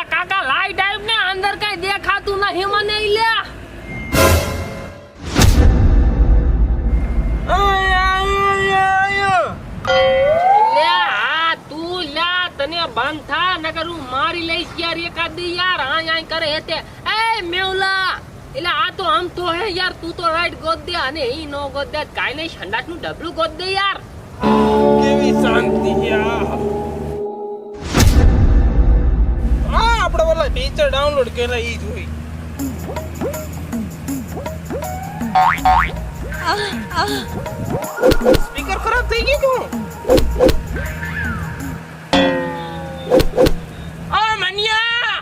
કાકા લાઈટ આવ્યું ને અંદર કઈ દેખાતું નથી મને લ્યા તને બંધ થા નકર હું મારી લઈશ યાર એકાદ દી યાર આય કરે હેતે એ મેવલા એટલે આ તો આમ તો હે યાર તું તો રાઈટ ગોદ દે અને ઈ નો ગોદ દે કાઈ નહીં સંડાસ નું ડબલું ગોદ દે યાર કેવી શાંતિ છે આપણે ઓલા ટીચર ડાઉનલોડ કરેલા ઈ જોઈ સ્પીકર ખરાબ થઈ ગયું આ મનિયા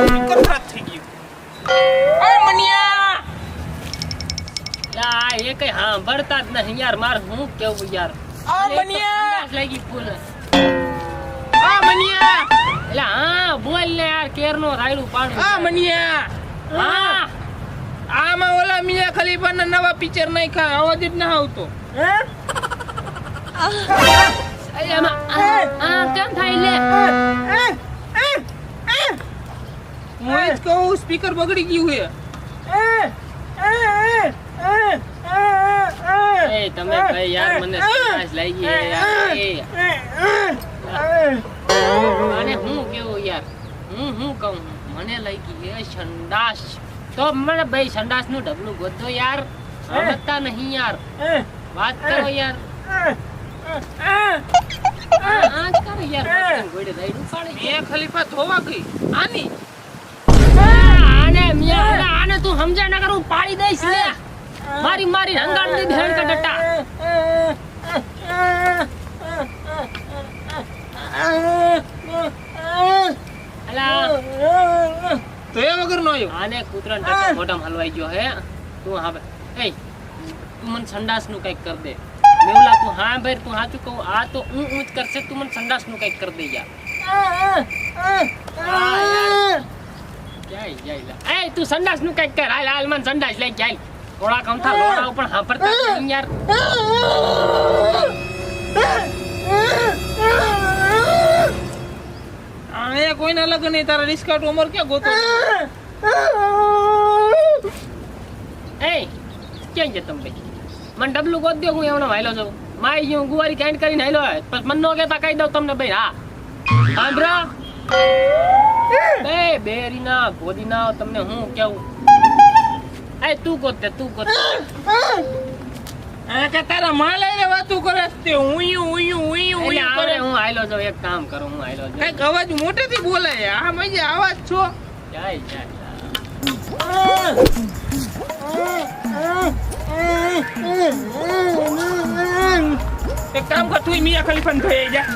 સ્પીકર ખરાબ થઈ ગયું આ મનિયા યા એ કઈ સાંભળતા જ નહીં યાર માર હું કેવું યાર આ મનિયા લાગી ફૂલ આ મનિયા એટલે હા બોલ ને યાર કેરનો રાયડું પાડું આ મનિયા હા આમાં ઓલા મિયા ખલીફાના નવા પિક્ચર નાખ્યા અવાજ જ ના આવતો કેમ થાય લે હું જ કહું સ્પીકર બગડી ગયું એ તમે ભાઈ યાર મને સંડાસ લાગી અને હું કેવું યાર હું કહું મને લાગી એ સંડાસ તો મને ભાઈ સંડાસ નું ઢબલું ગોતો યાર સમજતા નહીં યાર વાત કરો યાર આ કરો યાર ગોડે રાઈડ ઉપાડે મિયા ખલીફા ધોવા ગઈ આની આને મિયા આને તું સમજાય ના કર હું પાડી દઈશ લે મારી મારી હંગાડ દીધી હેડ કે ડટા અલા તો એ વગર નો આવ્યો આને કૂતરાને ડટા મોઢામાં હલવાઈ ગયો હે તું હવે એ તું મને સંડાસ નું કઈક કર દે મેવલા તું હા ભાઈ તું સાચું કહું આ તો ઊંચ કરશે તું મને સંડાસ નું કઈક કર દે યાર એ તું સંડાસ નું કઈક કર હાલ મને સંડાસ લઈ જાય થોડા કમથા લોડા પણ સાંભળતા નહીં યાર આયા કોઈના લગન નહીં તારા રિસ્કાટ ઉમર ક્યાં ગોતો એ ક્યાં છે તમે ભાઈ મને ડબલું ગોત દો હું એવનો હાલો જાઉં માઈ ગયું ગુવારી કાંડ કરીને હાલો પછી મન નો કહેતા કહી દઉં તમને ભાઈ હા સાંભળો બે બેરીના ગોદીના તમને હું કેવું એ તું ગોત દે તું ગોત આ કે તારા માં લઈને વાતું કરે તે હું કરે હું હાલો જાઉં એક કામ કરું હું હાલો જાઉં કઈક અવાજ મોટેથી બોલે આ મજે આવાજ છો જાય જાય એક કામ કર તું મિયા ખલીફાને થઈ જા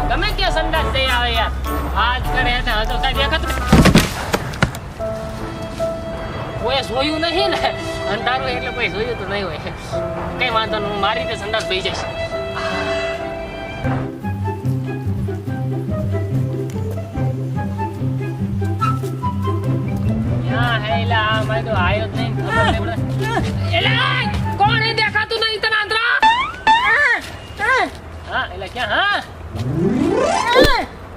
ગમે ત્યાં સંડાસ જઈ આવે યાર હાથ કરે તો કઈ દેખાત કોઈ જોયું નહીં ને અંધારું એટલે કોઈ જોયું તો નહીં હોય કઈ વાંધો નહીં હું મારી રીતે સંડાસ ભઈ જઈશ મારે તો આયો જ નહીં ખબર એલા કોણ એ દેખાતું નહીં તને આંધળા હા એલા ક્યાં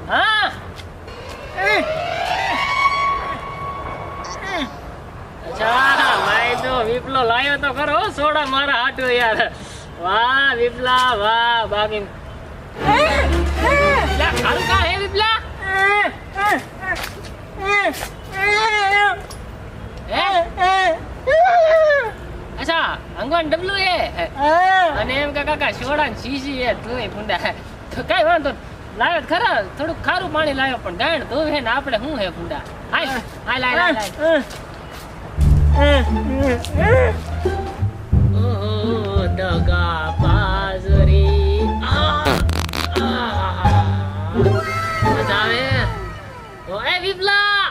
હા અચ્છા ભાઈ તો વિપલો લાયો તો ખરો સોડા મારા હાટો યાર વાહ વિપલા વાહ બાકી ખારું કા હે વિપલા અચ્છા અંગવાન ડબલું એ અને એમ કાકા સોડા શીશી એ તું ફૂંડા તો કઈ વાંધો લાવ્યો ખરા થોડુંક ખારું પાણી લાવ્યો પણ ગાયણ ધોવે ને આપણે શું હે ફૂંડા હાલ હાલ હાલ હાલ ઓહો દગા પાઝરી મજા આવે ઓએ વિપલા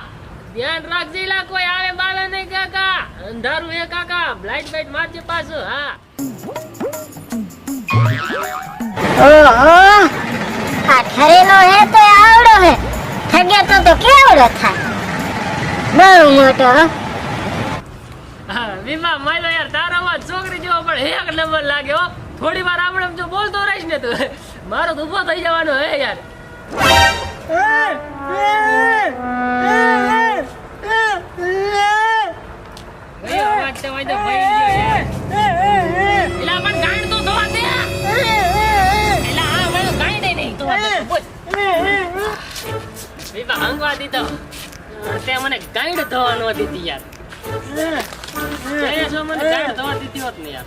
ધ્યાન રાખજે લા કોઈ આવે બાલા નહીં કાકા અંધારું હે કાકા લાઈટ બાઈટ મારજે પાછો હા ઓહો આ ઠરેલો હે તો આવડો હે ઠગ્યા તો કેવડો થાય બહુ મોટો હો. હા વિમા માયલો યાર તારા વાત છોકરી જેવો પણ એક નંબર લાગે હો થોડી વાર આપણે જો બોલતો રહીશ ને તું મારો તો ઊભો થઈ જવાનો હે યાર તે મને ગાઈડ થવા ન દીધી યાર મને ગાઈડ થવા દીધી હોત ને યાર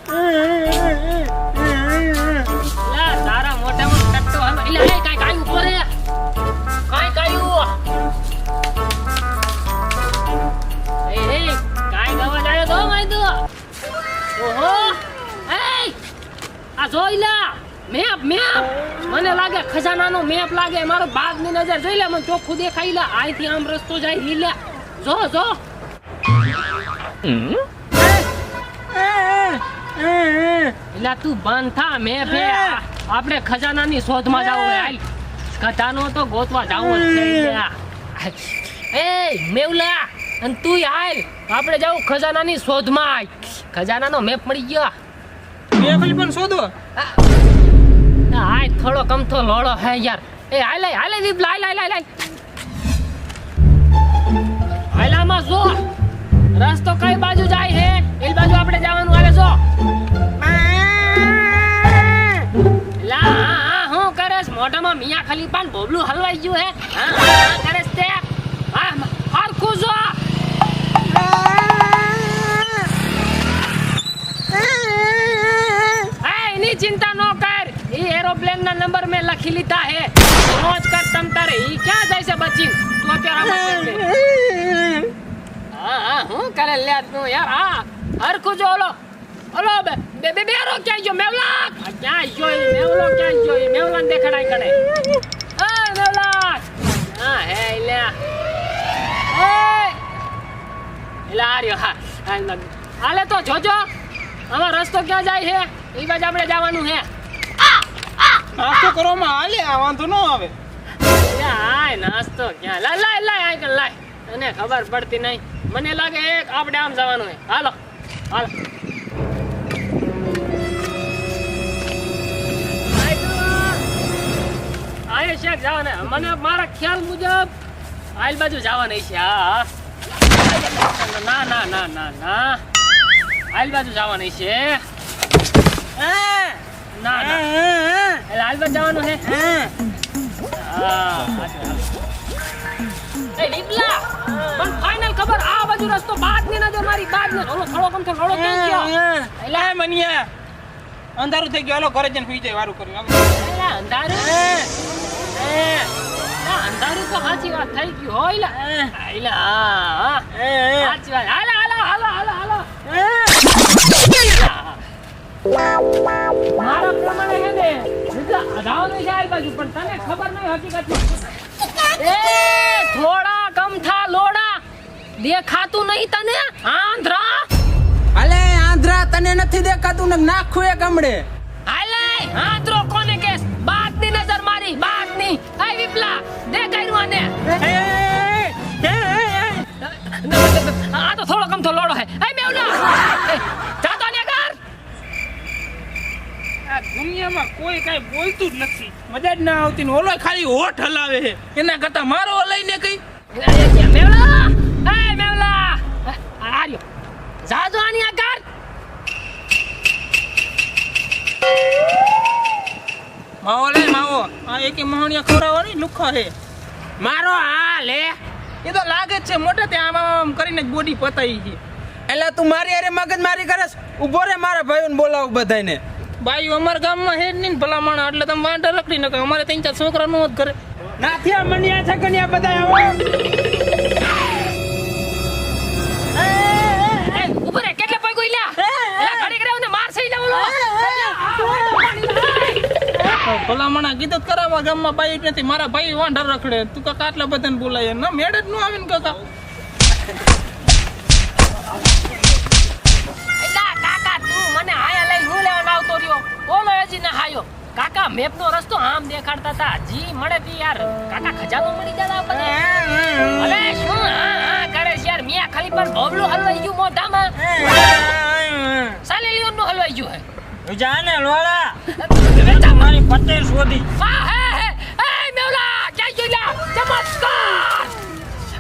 તારા મોઢામાં ટટ્ટો એટલે કાઈ કાયું કરે કાઈ કાયું એ કાઈ ગવા જાય તો માઈ તો ઓહો એ આ જોઈલા મેપ મેપ મને લાગે ખજાનાનો મેપ લાગે મારો બાગની નજર જોઈ લે મને ચોખ્ખું દેખાઈ લે આઈથી આમ રસ્તો જાય ઈ લે જો જો એલા તું બંધ થા મેપ હે આપણે ખજાનાની શોધમાં જાવું હે હાલ ખજાનો તો ગોતવા જાવું છે એ મેવલા અને તું હાલ આપણે જાવું ખજાનાની શોધમાં ખજાનાનો મેપ મળી ગયો મેં ખાલી પણ શોધો હાય થોડો કમથો લોડો હે યાર એ હાલે હાલે દીપ લાય લાય લાય લાય હાલામાં જો રસ્તો કઈ બાજુ જાય હે એ બાજુ આપણે જવાનું હાલે જો લા હું કરેસ મોઢામાં મિયા ખલીફા બોબલું હલવાઈ ગયું હે હા કરેસ તે હા હરખું જો એની ચિંતા ન કર ये एरोप्लेन ना नंबर में लखी लीता है पहुंच कर तम तारे ये क्या जैसे बची तू तेरा हां हूं करे ले तू यार हां हर कुछ ओलो ओलो बे बेरो क्या जो मेवला क्या जो मेवलो क्या जो मेवला देखड़ाई करे ए मेवला हां है ले ए लारियो हां हाले तो जोजो हमारा रास्ता क्या जाए है ई बाजू આપણે જવાનું હે નાસ્તો કરવામાં હાલે આ વાંધો ન આવે હાય નાસ્તો ક્યાં લાય લાય આઈ કર લાય તને ખબર પડતી નહીં મને લાગે એક આપણે આમ જવાનું હે હાલો હાલો આય શેક જવાના મને મારા ખ્યાલ મુજબ આઈલ બાજુ જવાનું છે હા ના ના ના ના ના આઈલ બાજુ જવાનું છે ના ના લાલ બાજુ જવાનું હે એ લીપલા પણ ફાઇનલ ખબર આ બાજુ રસ્તો બાદ ની નજર મારી બાદ ને થોડો થોડો કમ તો થોડો કેમ ગયો એલા મનિયા અંધારું થઈ ગયું હાલો ઘરે જઈને સુઈ જાય વારું કર્યું એલા અંધારું અંધારું તો સાચી વાત થઈ ગયું હોય લા એલા સાચી વાત હાલો હાલો હાલો હાલો હાલો મારા પ્રમાણે હે ને અધાવનું છે આ બાજુ પણ તને ખબર નહીં હકીકત એ થોડા કમથા લોડા દેખાતું નહીં તને આંધ્રા હાલે આંધ્રા તને નથી દેખાતું ને નાખું એક હમણે હાલે આંધ્રો કોને કેસ બાત ની નજર મારી બાત ની આઈ વિપલા દેખાયનું આને આ તો થોડો કમથો લોડો હે એ મેવલા જાતો ને કર આ દુનિયામાં કોઈ કઈ બોલતું જ નથી મજા જ ના આવતી ને ઓલો ખાલી હોઠ હલાવે છે એના કરતા મારો લઈને કઈ મેવલા એ મેવલા આર્યો જાજો આની આગળ માવો લે માવો આ એકે મહોણિયા ખવડાવવાની લુખા છે મારો આ લે એ તો લાગે જ છે મોટે તે આમ કરીને જ બોડી પતાઈ છે એટલે તું મારી અરે મગજ મારી કરસ ઉભો રે મારા ભાઈઓને બોલાવું બધાને બાયું અમારા ગામમાં હે જ નહીં ને ભલા માણા, એટલે તમે વાંઢા રખડી નકો. અમારે 3-4 છોકરા નો જ ઘરે. નાથિયા મણિયા છકનિયા બધા આવો. એ ઉભો રે, કેટલે પૈ કોઈ લ્યા ઘડી કરે ને માર સઈ જાવ લો. ભલા માણા કીધું તો કરાવવા ગામમાં બાયું નથી. મારા ભાઈ વાંઢા રખડે. તું કાકા આટલા બધાને બોલાય ના મેળ જ ન આવે ને કાકા. એલા કાકા તું મને આયા લઈ હું લેવા આવતો રહ્યો. બોલો હજી ના હાયો. કાકા મેપ નો રસ્તો આમ દેખાડતા હતા. જી મળે તી યાર કાકા ખજાનો મળી જાય આપણને. અરે શું હા કરે છે યાર. મિયા ખલીફા બબલું હલવાઈ ગયું મોઢામાં. સાલેલિયન નું હલવાઈ ગયું હે. જાને લોડા મારી પટેલ શોધી. હા હે એ મેવલા ક્યાં ગયો લ્યા ચમત્કાર.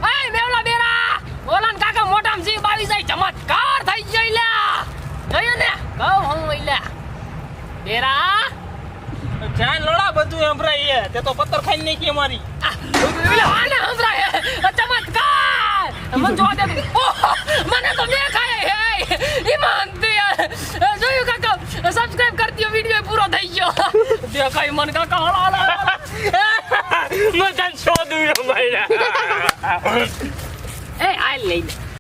એ મેવલા બેરા ઓલાન કાકા મોઢામાં જી બાવી જાય ચમત્કાર થઈ ગયો લ્યા. જોયું ને કહું હું લ્યા બેરા. જાન લોડા બધું સંભળાય તે તો પત્તર ખાઈ નાખી અમારી. ચમત્કાર મને જોવા દે. મને તો દેખાય હે ઈમાન જોયું કાકા. સબસ્ક્રાઇબ કરી દો. વિડિયો પૂરો થઈ ગયો. દેખાય મન કાકા. હળો મજાન શોધું મારા. એ આઈ લઈ